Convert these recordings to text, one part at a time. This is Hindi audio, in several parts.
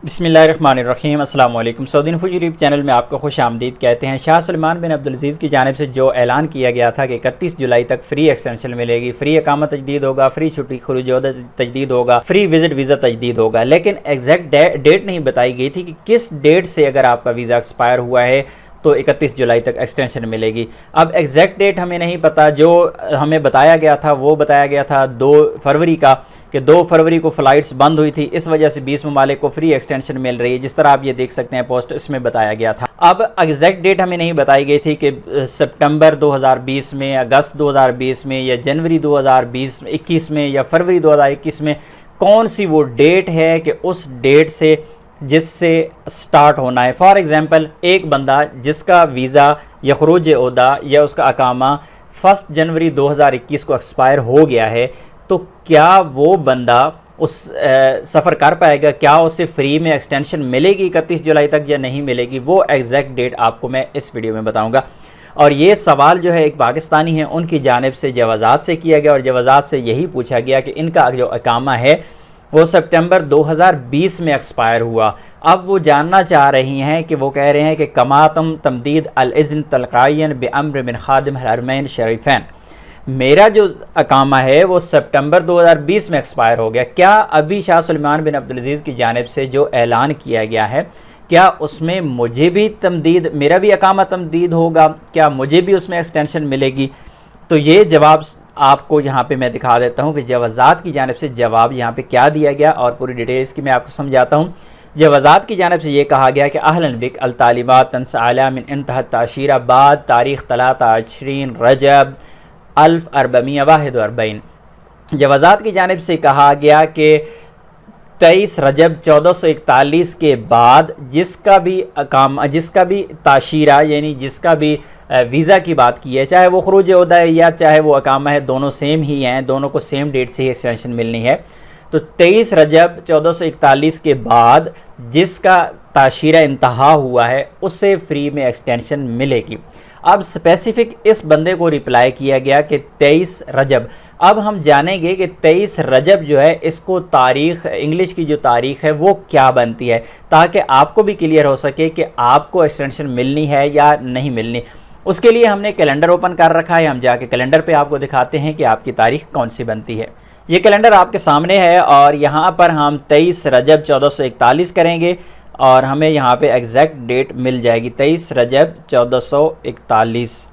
बिस्मिल्लाहिर्रहमानिर्रहीम अस्सलाम वालेकुम। सऊदी इन्फो यूट्यूब चैनल में आपको खुश आमदीद कहते हैं। शाह सलमान बिन अब्दुल-अज़ीज़ की जानिब से जो ऐलान किया गया था कि 31 जुलाई तक फ्री एक्सटेंशन मिलेगी, फ्री इकामत तजदीद होगा, फ्री छुट्टी खुरूज तजदीद होगा, फ्री विजिट वीज़ा तजदीद होगा, लेकिन एग्जैक्ट डेट नहीं बताई गई थी कि किस डेट से अगर आपका वीज़ा एक्सपायर हुआ है तो 31 जुलाई तक एक्सटेंशन मिलेगी। अब एग्जैक्ट डेट हमें नहीं पता, जो हमें बताया गया था वो बताया गया था 2 फरवरी का, कि 2 फरवरी को फ़्लाइट्स बंद हुई थी, इस वजह से 20 ममालिक को फ्री एक्सटेंशन मिल रही है, जिस तरह आप ये देख सकते हैं पोस्ट इसमें बताया गया था। अब एग्जैक्ट डेट हमें नहीं बताई गई थी कि सितंबर 2020 में, अगस्त 2020 में, या जनवरी 2021 में, या फरवरी 2021 में कौन सी वो डेट है कि उस डेट से जिससे स्टार्ट होना है। फॉर एग्ज़ाम्पल, एक बंदा जिसका वीज़ा या खरूज ओहदा या उसका अकामा 1 जनवरी 2021 को एक्सपायर हो गया है, तो क्या वो बंदा उस सफ़र कर पाएगा? क्या उसे फ्री में एक्सटेंशन मिलेगी 31 जुलाई तक या नहीं मिलेगी? वो एग्जैक्ट डेट आपको मैं इस वीडियो में बताऊंगा। और ये सवाल जो है एक पाकिस्तानी है उनकी जानिब से जवाज़ात से किया गया, और जवाज़ात से यही पूछा गया कि इनका जो अकामा है वो सितंबर 2020 में एक्सपायर हुआ। अब वो जानना चाह रही हैं कि वो कह रहे हैं कि कमातम तमदीद अल-इज़्न तलक़ायन बेअम्र बिन खादिम हरमैन शरीफ़ैन, मेरा जो अकामा है वो सितंबर 2020 में एक्सपायर हो गया। क्या अभी शाह सलमान बिन अब्दुल-अज़ीज़ की जानिब से जो ऐलान किया गया है, क्या उसमें मुझे भी तमदीद, मेरा भी अकामा तमदीद होगा? क्या मुझे भी उसमें एक्सटेंशन मिलेगी? तो ये जवाब आपको यहाँ पे मैं दिखा देता हूँ कि जवाज़ात की जानिब से जवाब यहाँ पे क्या दिया गया, और पूरी डिटेल्स की मैं आपको समझाता हूँ। जवाज़ात की जानिब से ये कहा गया कि अहलन बिक अल तालिबात तंसाला मिन इंतहा ताशीरा बाद तारीख़ तलाता अशरीन रजब 1441। जवाज़ात की जानिब से कहा गया कि 23 रजब 1441 के बाद जिसका भी ताशीरा यानी जिसका भी वीज़ा की बात की है, चाहे वो खरूज ओहदा है या चाहे वो अकामा है, दोनों सेम ही हैं, दोनों को सेम डेट से ही एक्सटेंशन मिलनी है। तो 23 रजब 1441 के बाद जिसका ताशीरा इंतहा हुआ है उससे फ्री में एक्सटेंशन मिलेगी। अब स्पेसिफिक इस बंदे को रिप्लाई किया गया कि 23 रजब। अब हम जानेंगे कि 23 रजब जो है, इसको तारीख़, इंग्लिश की जो तारीख़ है वो क्या बनती है, ताकि आपको भी क्लियर हो सके कि आपको एक्सटेंशन मिलनी है या नहीं मिलनी। उसके लिए हमने कैलेंडर ओपन कर रखा है, हम जाके कैलेंडर पे आपको दिखाते हैं कि आपकी तारीख़ कौन सी बनती है। ये कैलेंडर आपके सामने है और यहाँ पर हम 23 रजब 1441 करेंगे और हमें यहाँ पे एग्जैक्ट डेट मिल जाएगी, 23 रजब 1441।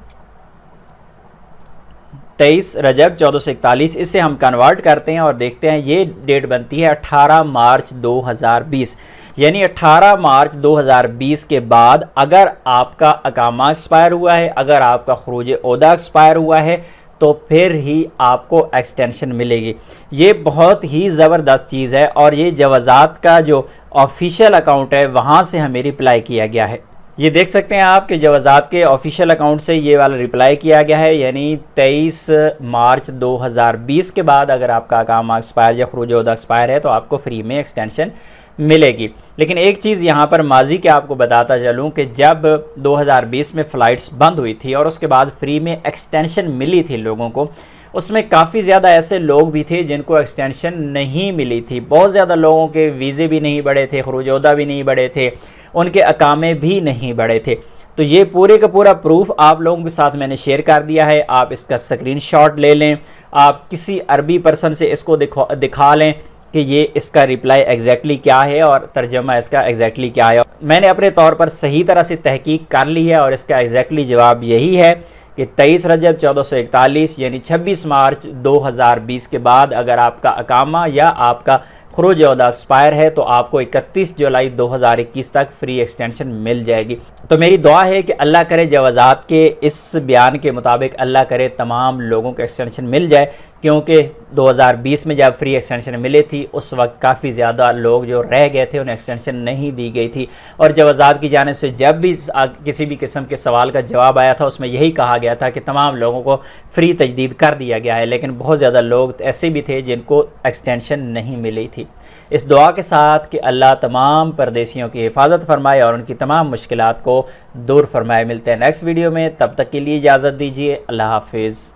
23 रजब 1441 इसे हम कन्वर्ट करते हैं और देखते हैं ये डेट बनती है 18 मार्च 2020। यानी 18 मार्च 2020 के बाद अगर आपका अकामा एक्सपायर हुआ है, अगर आपका खरूज ओहदा एक्सपायर हुआ है, तो फिर ही आपको एक्सटेंशन मिलेगी। ये बहुत ही ज़बरदस्त चीज़ है और ये जवाज़ात का जो ऑफिशियल अकाउंट है वहाँ से हमें रिप्लाई किया गया है। ये देख सकते हैं आप कि जवाज़ात के ऑफिशियल अकाउंट से ये वाला रिप्लाई किया गया है, यानी 23 मार्च 2020 के बाद अगर आपका अकामा एक्सपायर या खरूज ओहदा एक्सपायर है तो आपको फ्री में एक्सटेंशन मिलेगी। लेकिन एक चीज़ यहाँ पर माजी के आपको बताता चलूँ कि जब 2020 में फ़्लाइट्स बंद हुई थी और उसके बाद फ्री में एक्सटेंशन मिली थी लोगों को, उसमें काफ़ी ज़्यादा ऐसे लोग भी थे जिनको एक्सटेंशन नहीं मिली थी। बहुत ज़्यादा लोगों के वीज़े भी नहीं बढ़े थे, खरूज ओहदा भी नहीं बढ़े थे, उनके अकामे भी नहीं बढ़े थे। तो ये पूरे का पूरा प्रूफ आप लोगों के साथ मैंने शेयर कर दिया है। आप इसका स्क्रीनशॉट ले लें, आप किसी अरबी पर्सन से इसको दिखा लें कि ये इसका रिप्लाई एग्जैक्टली क्या है और तर्जमा इसका एग्जैक्टली क्या है। मैंने अपने तौर पर सही तरह से तहकीक कर ली है और इसका एग्जैक्टली जवाब यही है कि 23 रजब 1441 यानी 26 मार्च 2020 के बाद अगर आपका अकामा या आपका खरूज ओहदा एक्सपायर है तो आपको 31 जुलाई 2021 तक फ्री एक्सटेंशन मिल जाएगी। तो मेरी दुआ है कि अल्लाह करे जवाज़ात के इस बयान के मुताबिक अल्लाह करे तमाम लोगों को एक्सटेंशन मिल जाए, क्योंकि 2020 में जब फ्री एक्सटेंशन मिली थी उस वक्त काफ़ी ज़्यादा लोग जो रह गए थे उन्हें एक्सटेंशन नहीं दी गई थी। और जवाज़ात की जानिब से जब भी किसी भी किस्म के सवाल का जवाब आया था उसमें यही कहा गया था कि तमाम लोगों को फ्री तजदीद कर दिया गया है, लेकिन बहुत ज़्यादा लोग ऐसे भी थे जिनको एक्सटेंशन नहीं मिली थी। इस दुआ के साथ कि अल्लाह तमाम परदेशियों की हिफाजत फरमाए और उनकी तमाम मुश्किलात को दूर फरमाए। मिलते हैं नेक्स्ट वीडियो में, तब तक के लिए इजाज़त दीजिए। अल्लाह हाफिज़।